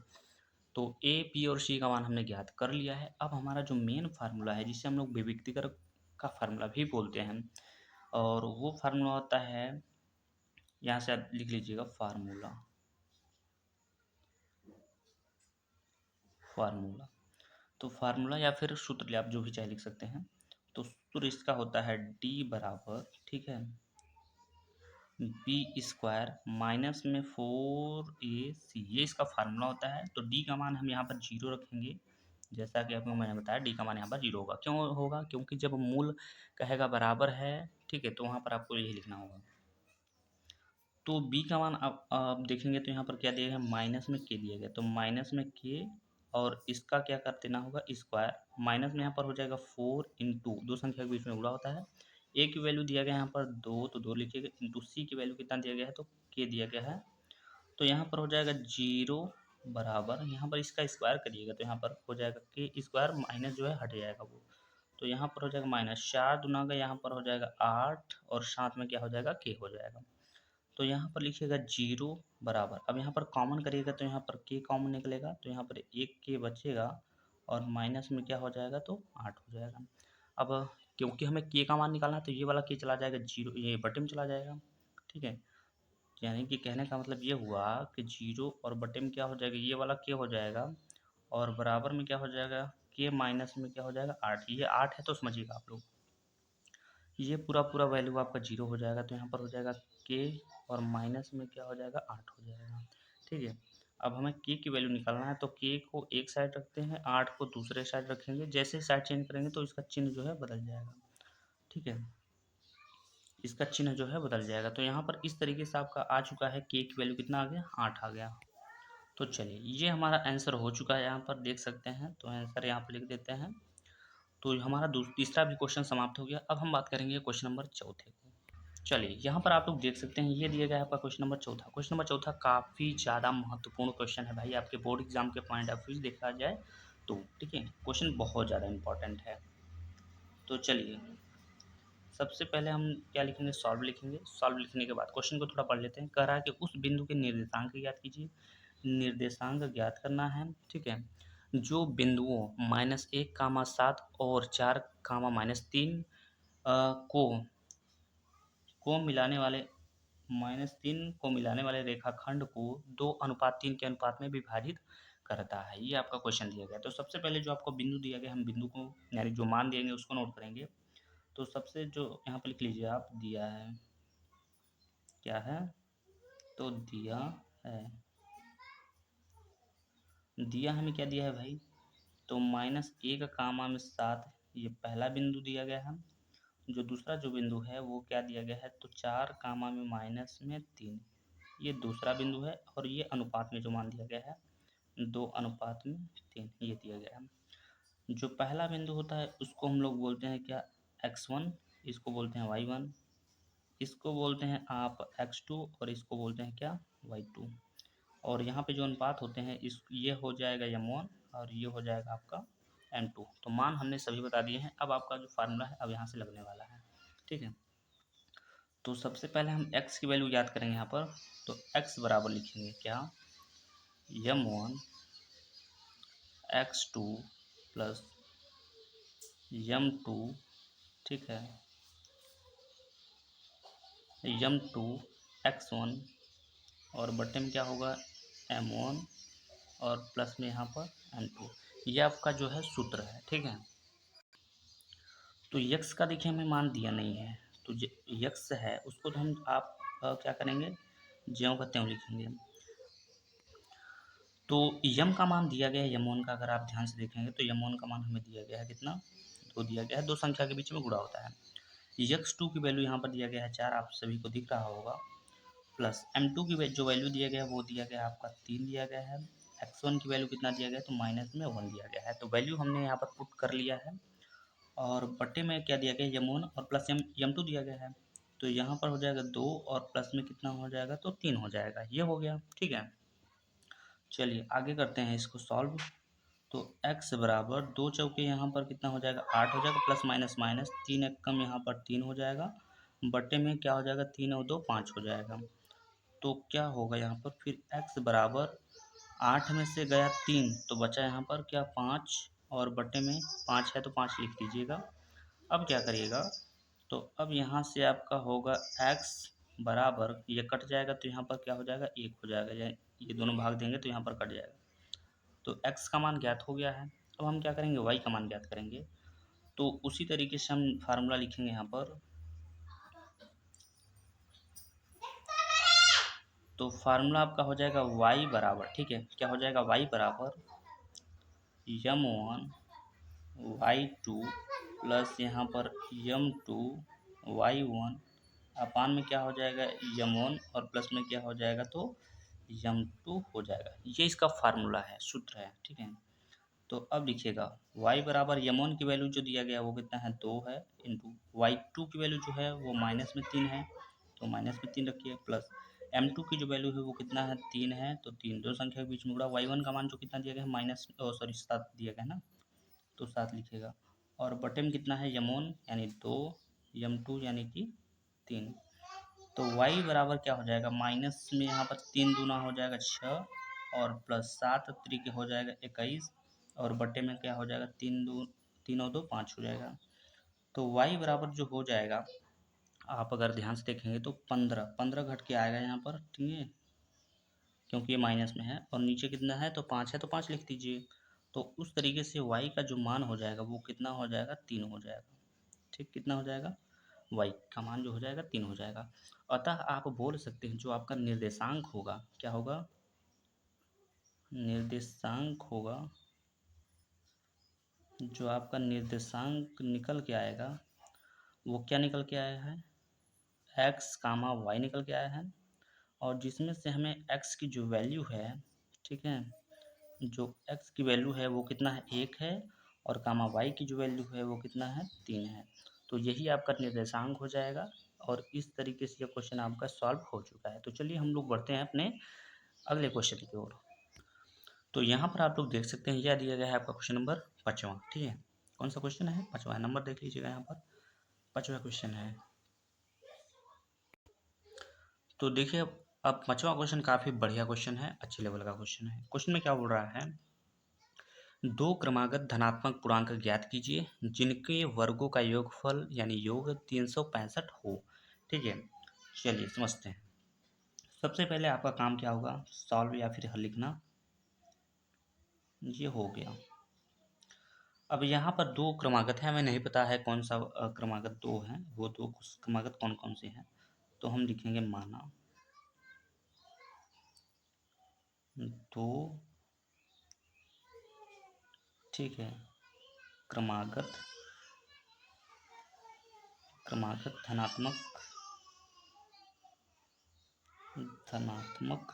तो a p और c का मान हमने ज्ञात कर लिया है। अब हमारा जो मेन फार्मूला है जिसे हम लोग विभक्तिकर का फार्मूला भी बोलते हैं, और वो फार्मूला होता है, यहाँ से आप लिख लीजिएगा फार्मूला, फार्मूला तो फार्मूला या फिर सूत्र आप जो भी चाहे लिख सकते हैं। तो सूत्र इसका होता है d बराबर, ठीक है, बी स्क्वायर माइनस में 4ac, ये इसका फार्मूला होता है। तो d का मान हम यहाँ पर जीरो रखेंगे, जैसा कि आपको मैंने बताया d का मान यहाँ पर जीरो होगा। क्यों होगा, क्योंकि जब मूल कहेगा बराबर है, ठीक है, तो वहाँ पर आपको यही लिखना होगा। तो b का मान आप देखेंगे तो यहाँ पर क्या दिया गया, माइनस में k दिया गया, तो माइनस में k, और इसका क्या कर देना होगा स्क्वायर, माइनस में यहाँ पर हो जाएगा 4 इंटू, दो संख्या के बीच में गुणा होता है, a की वैल्यू दिया गया यहाँ पर 2, तो 2 लिखिएगा, इंटू c की वैल्यू कितना दिया गया है, तो k दिया गया है। तो यहाँ पर हो जाएगा 0 बराबर, यहाँ पर इसका स्क्वायर करिएगा तो यहाँ पर हो जाएगा k स्क्वायर, माइनस जो है हट जाएगा वो, तो यहाँ पर हो जाएगा माइनस 4 दुना का यहाँ पर हो जाएगा 8, और साथ में क्या हो जाएगा k हो जाएगा। तो यहाँ पर लिखिएगा 0 बराबर, अब यहाँ पर कॉमन करिएगा तो यहाँ पर k कॉमन निकलेगा, तो यहाँ पर एक k बचेगा, और माइनस में क्या हो जाएगा, तो 8 हो जाएगा। अब क्योंकि हमें k का मान निकालना है तो ये वाला k चला जाएगा, जीरो ये बटे में चला जाएगा, ठीक है। यानी कि कहने का मतलब ये हुआ कि 0 और बटे में क्या हो जाएगा, ये वाला k हो जाएगा, और बराबर में क्या हो जाएगा, k माइनस में क्या हो जाएगा 8, ये 8 है तो समझिएगा आप लोग, ये पूरा पूरा वैल्यू आपका 0 हो जाएगा, तो यहाँ पर हो जाएगा k, और माइनस में क्या हो जाएगा 8 हो जाएगा, ठीक है। अब हमें k की वैल्यू निकालना है, तो k को एक साइड रखते हैं, 8 को दूसरे साइड रखेंगे, जैसे साइड चेंज करेंगे तो इसका चिन्ह जो है बदल जाएगा, ठीक है, इसका चिन्ह जो है बदल जाएगा। तो यहाँ पर इस तरीके से आपका आ चुका है, k की वैल्यू कितना आ गया, 8 आ गया। तो चलिए ये हमारा आंसर हो चुका है, यहाँ पर देख सकते हैं, तो आंसर यहाँ पर लिख देते हैं। तो हमारा तीसरा भी क्वेश्चन समाप्त हो गया। अब हम बात करेंगे क्वेश्चन नंबर चौथे को। चलिए यहाँ पर आप लोग देख सकते हैं, ये दिया गया है आपका क्वेश्चन नंबर चौथा। क्वेश्चन नंबर चौथा काफ़ी ज़्यादा महत्वपूर्ण क्वेश्चन है भाई, आपके बोर्ड एग्जाम के पॉइंट ऑफ व्यू से देखा जाए तो, ठीक है, क्वेश्चन बहुत ज़्यादा इंपॉर्टेंट है। तो चलिए सबसे पहले हम क्या लिखेंगे, सॉल्व लिखेंगे। सॉल्व लिखने के बाद क्वेश्चन को थोड़ा पढ़ लेते हैं। कह रहा है कि उस बिंदु के निर्देशांक ज्ञात कीजिए, निर्देशांक ज्ञात करना है, ठीक है, जो बिंदुओं -1, 7 और 4, को मिलाने वाले -3 को मिलाने वाले रेखाखंड को 2:3 के अनुपात में विभाजित करता है। ये आपका क्वेश्चन दिया गया है। तो सबसे पहले जो आपको बिंदु दिया गया, हम बिंदु को यानी जो मान देंगे उसको नोट करेंगे। तो सबसे जो यहाँ पर लिख लीजिए आप, दिया है, क्या है, तो दिया है, दिया हमें क्या दिया है भाई, तो -1, 7, ये पहला बिंदु दिया गया है। जो दूसरा जो बिंदु है वो क्या दिया गया है, तो 4, -3, ये दूसरा बिंदु है, और ये अनुपात में जो मान दिया गया है 2:3, ये दिया गया है। जो पहला बिंदु होता है उसको हम लोग बोलते हैं क्या, x1, इसको बोलते हैं y1, इसको बोलते हैं आप x2, और इसको बोलते हैं क्या, y2। और यहाँ पे जो अनुपात होते हैं इस, ये हो जाएगा m1, और ये हो जाएगा आपका m2। तो मान हमने सभी बता दिए हैं। अब आपका जो फार्मूला है अब यहाँ से लगने वाला है, ठीक है। तो सबसे पहले हम x की वैल्यू याद करेंगे यहाँ पर। तो x बराबर लिखेंगे क्या, m1 x2 प्लस m2, ठीक है, m2 x1, और बटे में क्या होगा m1, और प्लस में यहाँ पर m2। ये आपका जो है सूत्र है, ठीक है। तो यक्स का देखिए हमें मान दिया नहीं है, तो यक्स है उसको तो हम आप क्या करेंगे, ज्यों का त्यों लिखेंगे। तो यम का मान दिया गया है, यम1 का अगर आप ध्यान से देखेंगे तो यम1 का मान हमें दिया गया है कितना, 2 दिया गया है, दो संख्या के बीच में गुणा होता है। x2 की वैल्यू यहाँ पर दिया गया है 4, आप सभी को दिख रहा होगा, प्लस m2 की जो वैल्यू दिया गया है वो दिया गया है आपका 3 दिया गया है, x1 की वैल्यू कितना दिया गया है, तो माइनस में 1 दिया गया है। तो वैल्यू हमने यहाँ पर पुट कर लिया है, और बटे में क्या दिया गया है, यम1, और प्लस यम2 दिया गया है। तो यहाँ पर हो जाएगा 2, और प्लस में कितना हो जाएगा, तो 3 हो जाएगा, ये हो गया, ठीक है। चलिए आगे करते हैं इसको सॉल्व। तो x बराबर 2 चौके यहाँ पर कितना हो जाएगा 8 हो जाएगा, प्लस माइनस माइनस 3 एक कम यहाँ पर 3 हो जाएगा, बटे में क्या हो जाएगा 3 और 2 5 हो जाएगा। तो क्या होगा यहाँ पर फिर x बराबर 8 में से गया 3 तो बचा यहाँ पर क्या 5, और बटे में 5 है तो 5 लिख दीजिएगा। अब क्या करिएगा, तो अब यहाँ से आपका होगा x बराबर, ये कट जाएगा तो यहाँ पर क्या हो जाएगा 1 हो जाएगा, ये दोनों भाग देंगे तो यहाँ पर कट जाएगा। तो x का मान ज्ञात हो गया है। अब हम क्या करेंगे y का मान ज्ञात करेंगे। तो उसी तरीके से हम फार्मूला लिखेंगे यहाँ पर। तो फार्मूला आपका हो जाएगा y बराबर, ठीक है, क्या हो जाएगा y बराबर m1 y2 प्लस यहाँ पर m2 y1 अपान में क्या हो जाएगा m1 और प्लस में क्या हो जाएगा तो m2 हो जाएगा। ये इसका फार्मूला है, सूत्र है, ठीक है। तो अब लिखिएगा y बराबर m1 की वैल्यू जो दिया गया वो कितना है 2 है, इंटू y2 की वैल्यू जो है वो माइनस में 3 है तो माइनस में 3 रखिए, प्लस m2 की जो वैल्यू है वो कितना है 3 है तो 3 दो संख्या के बीच में उड़ा, y1 का मान जो कितना दिया गया है माइनस 7 दिया गया है ना, तो 7 लिखिएगा, और बटे में कितना है m1 यानी 2, m2 यानी कि 3। तो y बराबर क्या हो जाएगा माइनस में यहाँ पर 3 दूना हो जाएगा 6 और प्लस 7 तरीके हो जाएगा 21 और बटे में क्या हो जाएगा 3 और 2 5 हो जाएगा। तो y बराबर जो हो जाएगा, आप अगर ध्यान से देखेंगे तो 15 घट के आएगा यहाँ पर, ठीक है, क्योंकि ये माइनस में है, और नीचे कितना है तो 5 है तो 5 लिख दीजिए। तो उस तरीके से y का जो मान हो जाएगा वो कितना हो जाएगा 3 हो जाएगा, ठीक, कितना हो जाएगा y का मान जो हो जाएगा 3 हो जाएगा। अतः आप बोल सकते हैं जो आपका निर्देशांक होगा, क्या होगा, निर्देशांक होगा, जो आपका निर्देशांक निकल के आएगा वो क्या निकल के आया है x कामा y निकल के आया है, और जिसमें से हमें x की जो वैल्यू है, ठीक है, जो x की वैल्यू है वो कितना है 1 है, और कामा y की जो वैल्यू है वो कितना है 3 है। तो यही आपका निर्देशांक हो जाएगा, और इस तरीके से ये क्वेश्चन आपका सॉल्व हो चुका है। तो चलिए हम लोग बढ़ते हैं अपने अगले क्वेश्चन की ओर। तो यहाँ पर आप लोग देख सकते हैं यह दिया गया है आपका क्वेश्चन नंबर 5वां, ठीक है, कौन सा क्वेश्चन है 5वां नंबर देख लीजिएगा, यहाँ पर 5वां क्वेश्चन है। तो देखिए अब 5वां क्वेश्चन काफ़ी बढ़िया क्वेश्चन है, अच्छे लेवल का क्वेश्चन है। क्वेश्चन में क्या बोल रहा है, दो क्रमागत धनात्मक पूर्णांक ज्ञात कीजिए जिनके वर्गों का योगफल यानी योग 365 हो, ठीक है। चलिए समझते हैं। सबसे पहले आपका काम क्या होगा, सॉल्व या फिर हल लिखना, ये हो गया। अब यहाँ पर दो क्रमागत है, हमें नहीं पता है कौन सा क्रमागत दो है, वो दो क्रमागत कौन कौन से हैं, तो हम लिखेंगे माना दो, ठीक है, क्रमागत धनात्मक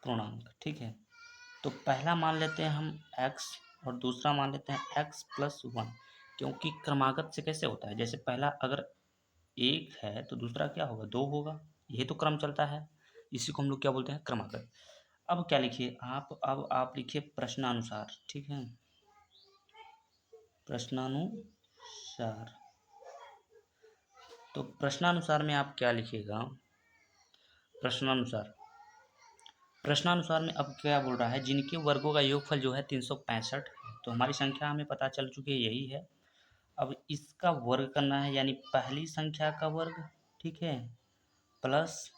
पूर्णांक, ठीक है। तो पहला मान लेते हैं हम x और दूसरा मान लेते हैं x+1, क्योंकि क्रमागत से कैसे होता है, जैसे पहला अगर 1 है तो दूसरा क्या होगा 2 होगा, यही तो क्रम चलता है, इसी को हम लोग क्या बोलते हैं क्रमागत। अब क्या लिखिए आप, अब आप लिखिए प्रश्नानुसार, ठीक है, प्रश्नानुसार। तो प्रश्नानुसार में आप क्या लिखिएगा, प्रश्नानुसार में अब क्या बोल रहा है, जिनके वर्गों का योगफल जो है 365 है, तो हमारी संख्या हमें पता चल चुकी है यही है। अब इसका वर्ग करना है, यानी पहली संख्या का वर्ग, ठीक है, प्लस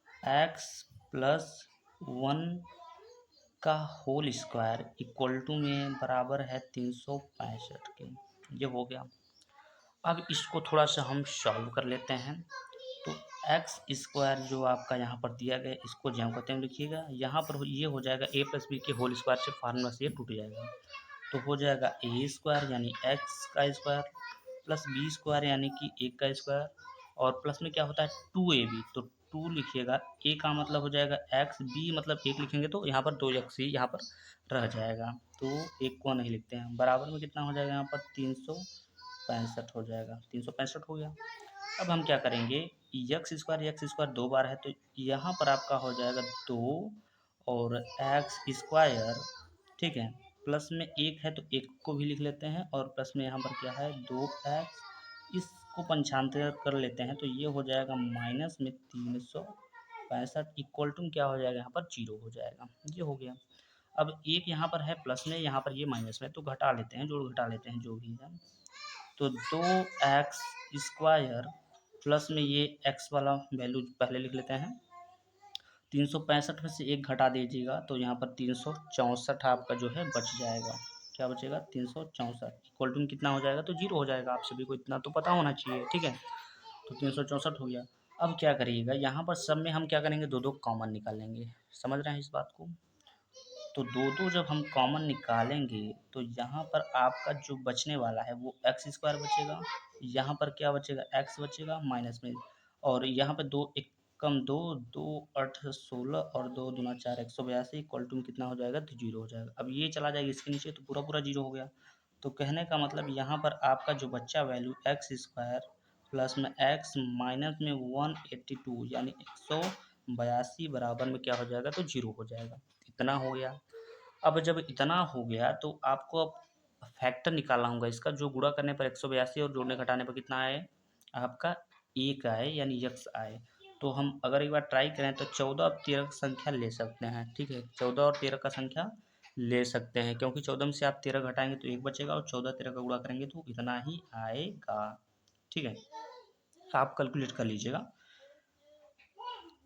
x+1 का होल स्क्वायर इक्वल टू में बराबर है 365 के, ये हो गया। अब इसको थोड़ा सा हम सॉल्व कर लेते हैं। तो एक्स स्क्वायर जो आपका यहाँ पर दिया गया इसको ज्यों कहते हैं लिखिएगा, यहाँ पर ये हो जाएगा a+b के होल स्क्वायर से फार्मूला से ये टूट जाएगा, तो हो जाएगा a स्क्वायर यानी x का स्क्वायर प्लस b स्क्वायर यानी कि 1 का स्क्वायर, और प्लस में क्या होता है 2ab, तो 2 लिखिएगा, a का मतलब हो जाएगा x, b मतलब 1 लिखेंगे तो यहाँ पर 2x ही यहाँ पर रह जाएगा, तो 1 को नहीं लिखते हैं, बराबर में कितना हो जाएगा यहाँ पर 365 हो जाएगा, 365 हो गया। अब हम क्या करेंगे, एक्स स्क्वायर 2 बार है तो यहाँ पर आपका हो जाएगा 2 और एक्स स्क्वायर, ठीक है, प्लस में 1 है तो 1 को भी लिख लेते हैं और प्लस में यहाँ पर क्या है 2x, इसको पंचांतर कर लेते हैं तो ये हो जाएगा माइनस में 365 इक्वल टू क्या हो जाएगा यहाँ पर 0 हो जाएगा, ये हो गया। अब एक यहाँ पर है प्लस में, यहाँ पर ये माइनस में, तो घटा लेते हैं, जोड़ घटा लेते हैं जो भी है। तो 2x स्क्वायर प्लस में ये x वाला वैल्यू पहले लिख लेते हैं, 365 में से 1 घटा दीजिएगा तो यहाँ पर 364 आपका जो है बच जाएगा। क्या बचेगा, 364 इक्वल टू कितना हो जाएगा, तो 0 हो जाएगा। आप सभी को इतना तो पता होना चाहिए, ठीक है। तो 364 हो गया। अब क्या करिएगा, यहाँ पर सब में हम क्या करेंगे, दो दो कॉमन निकालेंगे, समझ रहे हैं इस बात को। तो दो दो जब हम कॉमन निकालेंगे तो यहाँ पर आपका जो बचने वाला है वो एक्स स्क्वायर बचेगा, यहाँ पर क्या बचेगा, एक्स बचेगा माइनस में, और यहाँ पर 2 एक कम 2, 2 8 16 और 2 दूना 4, 182 इक्वल टू कितना हो जाएगा, तो 0 हो जाएगा। अब ये चला जाएगा इसके नीचे तो पूरा पूरा 0 हो गया। तो कहने का मतलब यहाँ पर आपका जो बच्चा वैल्यू एक्स स्क्वायर प्लस में एक्स माइनस में 182 यानी 182 बराबर में क्या हो जाएगा, तो 0 हो जाएगा। इतना हो गया। अब जब इतना हो गया तो आपको अब फैक्टर निकालना होगा इसका, जो गुणा करने पर 182 और जोड़ने घटाने पर कितना आए, आपका 1 आए यानी यक्स आए। तो हम अगर एक बार ट्राई करें तो 14 और 13 की संख्या ले सकते हैं, ठीक है, 14 और 13 का संख्या ले सकते हैं, क्योंकि 14 में से आप 13 घटाएंगे तो 1 बचेगा और 14 13 का गुणा करेंगे तो इतना ही आएगा, ठीक है। आप कैलकुलेट कर लीजिएगा।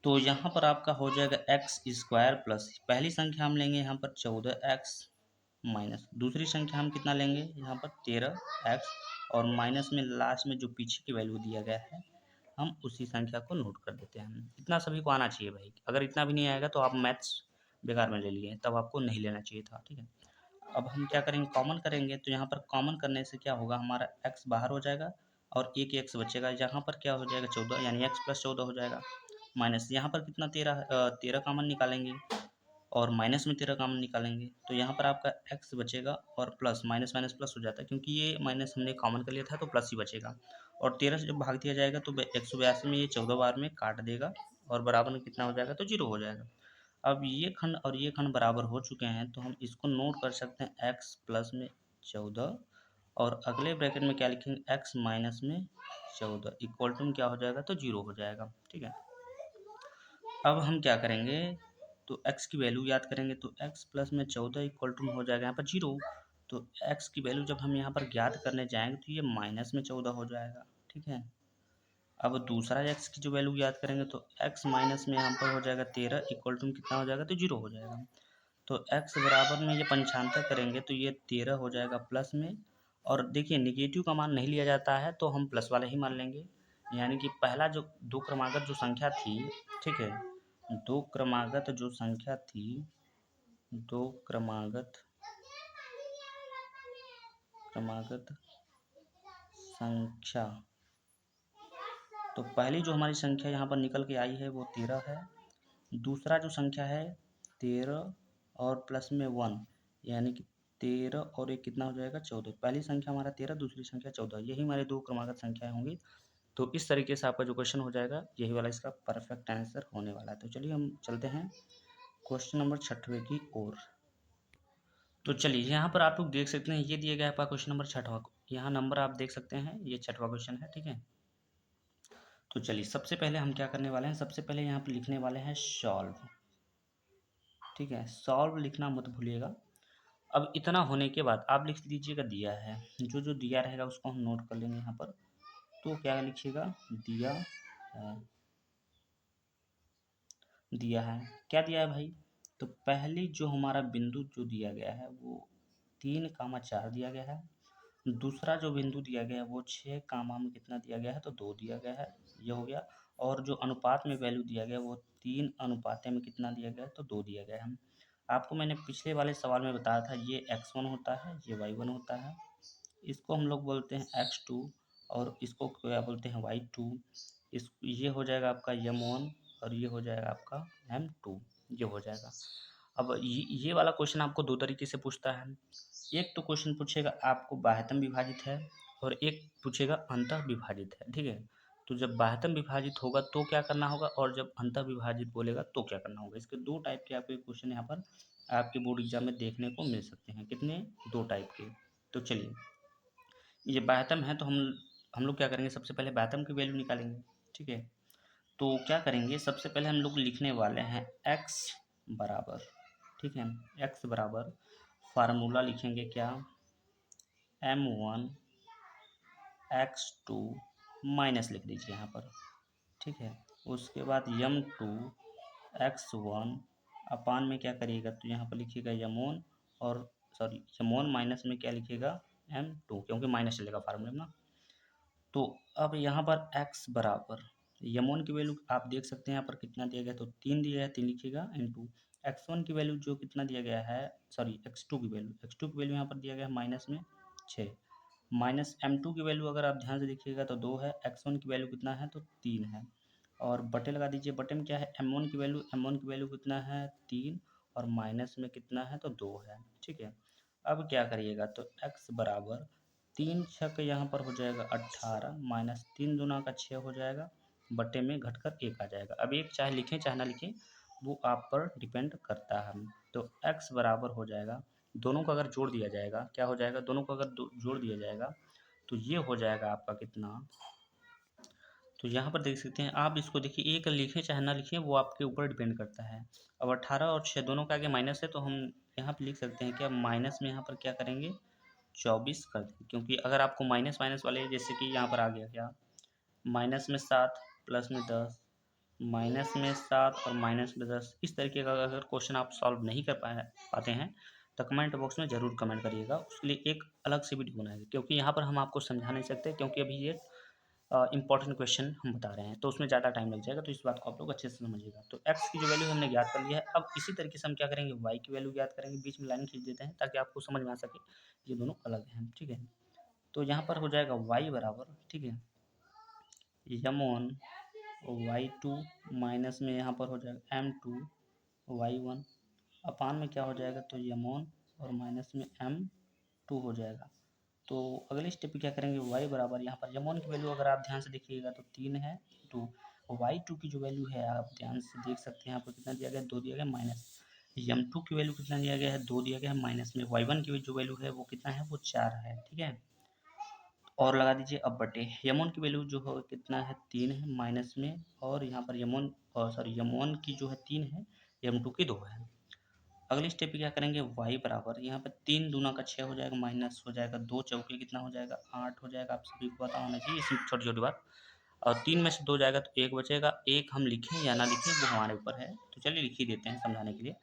तो यहाँ पर आपका हो जाएगा एक्स स्क्वायर प्लस पहली संख्या हम लेंगे यहाँ पर 14x माइनस दूसरी संख्या हम कितना लेंगे यहाँ पर 13x और माइनस में लास्ट में जो पीछे की वैल्यू दिया गया है हम उसी संख्या को नोट कर देते हैं। इतना सभी को आना चाहिए भाई, अगर इतना भी नहीं आएगा तो आप मैथ्स बेकार में ले लिए, तब आपको नहीं लेना चाहिए था, ठीक है। अब हम क्या करेंगे, कॉमन करेंगे तो यहाँ पर कॉमन करने से क्या होगा, हमारा x बाहर हो जाएगा और एक x बचेगा, यहाँ पर क्या हो जाएगा 14 यानी x प्लस 14 हो जाएगा, माइनस यहाँ पर कितना 13 कॉमन निकालेंगे और माइनस में 13 कॉमन निकालेंगे तो यहाँ पर आपका x बचेगा और प्लस माइनस माइनस प्लस हो जाता है, क्योंकि ये माइनस हमने कॉमन कर लिया था तो प्लस ही बचेगा। और 13 से जब भाग दिया जाएगा तो 182 में ये 14 बार में काट देगा और बराबर में कितना हो जाएगा, तो 0 हो जाएगा। अब ये खंड और ये खंड बराबर हो चुके हैं तो हम इसको नोट कर सकते हैं x प्लस में 14 और अगले ब्रैकेट में क्या लिखेंगे, x माइनस में 14 इक्वल टू क्या हो जाएगा, तो 0 हो जाएगा, ठीक है। अब हम क्या करेंगे, तो x की वैल्यू याद करेंगे तो x प्लस में 14 इक्वल टू हो जाएगा यहाँ पर 0। तो x की वैल्यू जब हम यहाँ पर ज्ञात करने जाएंगे तो ये माइनस में 14 हो जाएगा, ठीक है। अब दूसरा x की जो वैल्यू याद करेंगे तो x माइनस में यहाँ पर हो जाएगा 13 इक्वल टू कितना हो जाएगा, तो 0 हो जाएगा। तो x बराबर में ये पंचांतर करेंगे तो ये 13 हो जाएगा प्लस में, और देखिए निगेटिव का मान नहीं लिया जाता है तो हम प्लस वाला ही मान लेंगे, यानी कि पहला जो दो क्रमागत जो संख्या थी, ठीक है, दो क्रमागत जो संख्या थी, दो क्रमागत क्रमागत संख्या, तो पहली जो हमारी संख्या यहाँ पर निकल के आई है वो 13 है, दूसरा जो संख्या है 13 और प्लस में 1 यानी कि 13 और एक कितना हो जाएगा 14, पहली संख्या हमारा 13 दूसरी संख्या 14, यही हमारे दो क्रमागत संख्याएं होंगी। तो इस तरीके से आपका जो क्वेश्चन हो जाएगा यही वाला इसका परफेक्ट आंसर होने वाला है। तो चलिए हम चलते हैं क्वेश्चन नंबर 6वें की ओर। तो चलिए यहाँ पर आप लोग देख सकते हैं ये दिया गया है आपका क्वेश्चन नंबर 6वां, यहाँ नंबर आप देख सकते हैं, ये 6वां क्वेश्चन है, ठीक है। तो चलिए सबसे पहले हम क्या करने वाले हैं, सबसे पहले यहाँ पर लिखने वाले हैं सॉल्व, ठीक है, सॉल्व लिखना मत भूलिएगा। अब इतना होने के बाद आप लिख दीजिएगा दिया है, जो जो दिया रहेगा उसको हम नोट कर लेंगे यहाँ पर। तो क्या लिखिएगा, दिया है, दिया है, क्या दिया है भाई, तो पहली जो हमारा बिंदु जो दिया गया है वो 3,4 दिया गया है, दूसरा जो बिंदु दिया गया है वो 6 कामा में कितना दिया गया है, तो 2 दिया गया है, ये हो गया। और जो अनुपात में वैल्यू दिया गया है वो 3 अनुपाते में कितना दिया गया है, तो 2 दिया गया है। आपको मैंने पिछले वाले सवाल में बताया था ये x1 होता है, ये y1 होता है, इसको हम लोग बोलते हैं x2 और इसको क्या बोलते हैं y2, इस ये हो जाएगा आपका m1 और ये हो जाएगा आपका m2, ये हो जाएगा। अब ये वाला क्वेश्चन आपको दो तरीके से पूछता है, एक तो क्वेश्चन पूछेगा आपको बाह्यतम विभाजित है और एक पूछेगा अंतः विभाजित है, ठीक है। तो जब बाह्यतम विभाजित होगा तो क्या करना होगा, और जब अंतः विभाजित बोलेगा तो क्या करना होगा। इसके दो टाइप के आपके क्वेश्चन यहाँ पर आपके बोर्ड एग्जाम में देखने को मिल सकते हैं। कितने, दो टाइप के। तो चलिए, ये बाह्यतम है तो हम लोग क्या करेंगे, सबसे पहले बाह्यतम की वैल्यू निकालेंगे, ठीक है। तो क्या करेंगे, सबसे पहले हम लोग लिखने वाले हैं x बराबर, ठीक है, x बराबर फार्मूला लिखेंगे क्या, m1 x2 माइनस लिख दीजिए यहाँ पर, ठीक है। उसके बाद m2 x1 अपान में क्या करिएगा, तो यहाँ पर लिखिएगा यमोन, और सॉरी यमोन माइनस में क्या लिखिएगा, m2, क्योंकि माइनस चलेगा फार्मूले में ना। तो अब यहाँ पर x बराबर यमोन की वैल्यू आप देख सकते हैं यहाँ पर कितना दिया गया, तो 3 दिया है, 3 लिखिएगा, इंटू x1 की वैल्यू जो कितना दिया गया है, सॉरी x2 की वैल्यू यहाँ पर दिया गया है माइनस में 6, माइनस m2 की वैल्यू अगर आप ध्यान से देखिएगा तो 2 है, x1 की वैल्यू कितना है, तो 3 है, और बटे लगा दीजिए, बटे में क्या है, m1 की वैल्यू कितना है, 3, और माइनस में कितना है, तो 2 है, ठीक है। अब क्या करिएगा, तो x बराबर 3 छक यहाँ पर हो जाएगा 18, माइनस 3 दूना का 6 हो जाएगा, बटे में घटकर 1 आ जाएगा। अब एक चाहे लिखें चाहे ना लिखें, वो आप पर डिपेंड करता है। तो x बराबर हो जाएगा, दोनों को अगर जोड़ दिया जाएगा, क्या हो जाएगा, दोनों को अगर जोड़ दिया जाएगा तो ये हो जाएगा आपका कितना, तो यहाँ पर देख सकते हैं आप, इसको देखिए, एक लिखें चाहे ना लिखें वो आपके ऊपर डिपेंड करता है। अब 18 और 6 दोनों का आगे माइनस है, तो हम यहाँ पर लिख सकते हैं क्या, माइनस में यहाँ पर क्या करेंगे, 24 कर दें, क्योंकि अगर आपको माइनस माइनस वाले, जैसे कि यहाँ पर आ गया क्या, माइनस में 7 प्लस में 10, माइनस में 7 और माइनस में 10, इस तरीके का अगर क्वेश्चन आप सॉल्व नहीं कर पाते हैं तो कमेंट बॉक्स में ज़रूर कमेंट करिएगा, उसके लिए एक अलग से वीडियो बनाएंगे, क्योंकि यहाँ पर हम आपको समझा नहीं सकते, क्योंकि अभी ये इंपॉर्टेंट क्वेश्चन हम बता रहे हैं, तो उसमें ज़्यादा टाइम लग जाएगा, तो इस बात को आप लोग अच्छे से समझिएगा। तो x की जो वैल्यू हमने ज्ञात कर लिया है, अब इसी तरीके से हम क्या करेंगे, y की वैल्यू ज्ञात करेंगे, बीच में लाइन खींच देते हैं ताकि आपको समझ में आ सके ये दोनों अलग हैं, ठीक है। तो यहाँ पर हो जाएगा y बराबर, ठीक है, यमोन y2 माइनस में यहाँ पर हो जाएगा m2 y1 अपान में क्या हो जाएगा, तो यमोन और माइनस में m2 हो जाएगा। तो अगले स्टेप पे क्या करेंगे, y बराबर यहाँ पर यमोन की वैल्यू अगर आप ध्यान से देखिएगा तो 3 है, टू y2 की जो वैल्यू है आप ध्यान से देख सकते हैं, यहाँ पर कितना दिया गया है, 2 दिया गया, माइनस m2 की वैल्यू कितना दिया गया है, 2 दिया गया है, माइनस में y1 की जो वैल्यू है वो कितना है, वो 4 है, ठीक है। और लगा दीजिए अब बटे, यमोन की वैल्यू जो है कितना है, 3 है, माइनस में, और यहाँ पर यमोन, सॉरी यमोन की जो है 3 है, m2 की 2 है। अगली स्टेप पे क्या करेंगे, y बराबर यहाँ पर 3 दूना का 6 हो जाएगा, माइनस हो जाएगा 2 चौके कितना हो जाएगा, 8 हो जाएगा, आप सभी को पता होना चाहिए, इसमें छोटी छोटी बात, और 3 में से 2 जाएगा तो 1 बचेगा, 1 हम लिखें या ना लिखें वो हमारे ऊपर है, तो चलिए लिख ही देते हैं समझाने के लिए।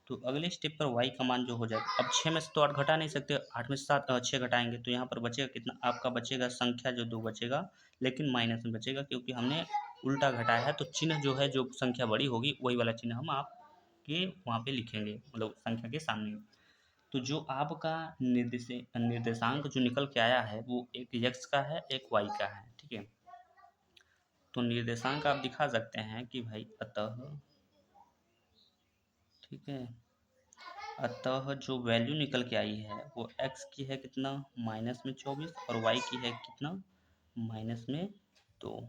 तो अगले स्टेप पर y का मान जो हो जाएगा, अब 6 में से तो 8 घटा नहीं सकते, 8 में से 6 घटाएंगे तो यहाँ पर बचेगा कितना, आपका बचेगा संख्या जो 2 बचेगा, लेकिन माइनस में बचेगा, क्योंकि हमने उल्टा घटाया है, तो चिन्ह जो है, जो संख्या बड़ी होगी वही वाला चिन्ह हम आपके वहाँ पे लिखेंगे, मतलब संख्या के सामने। तो जो आपका निर्देशांक जो निकल के आया है वो एक x का है, एक y का है, ठीक है। तो निर्देशांक आप दिखा सकते हैं कि भाई अतः, ठीक है, अतः जो वैल्यू निकल के आई है वो x की है कितना, माइनस में 24, और y की है कितना, माइनस में 2।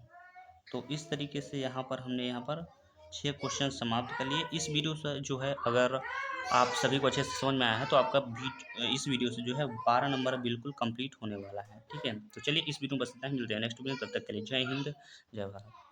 तो इस तरीके से यहाँ पर हमने यहाँ पर 6 क्वेश्चन समाप्त कर लिए। इस वीडियो से जो है, अगर आप सभी को अच्छे से समझ में आया है तो आपका इस वीडियो से जो है 12 नंबर बिल्कुल कंप्लीट होने वाला है, ठीक है। तो चलिए इस वीडियो में बस इतना ही, मिलते हैं नेक्स्ट वीडियो, तब तक के लिए जय हिंद, जय भारत।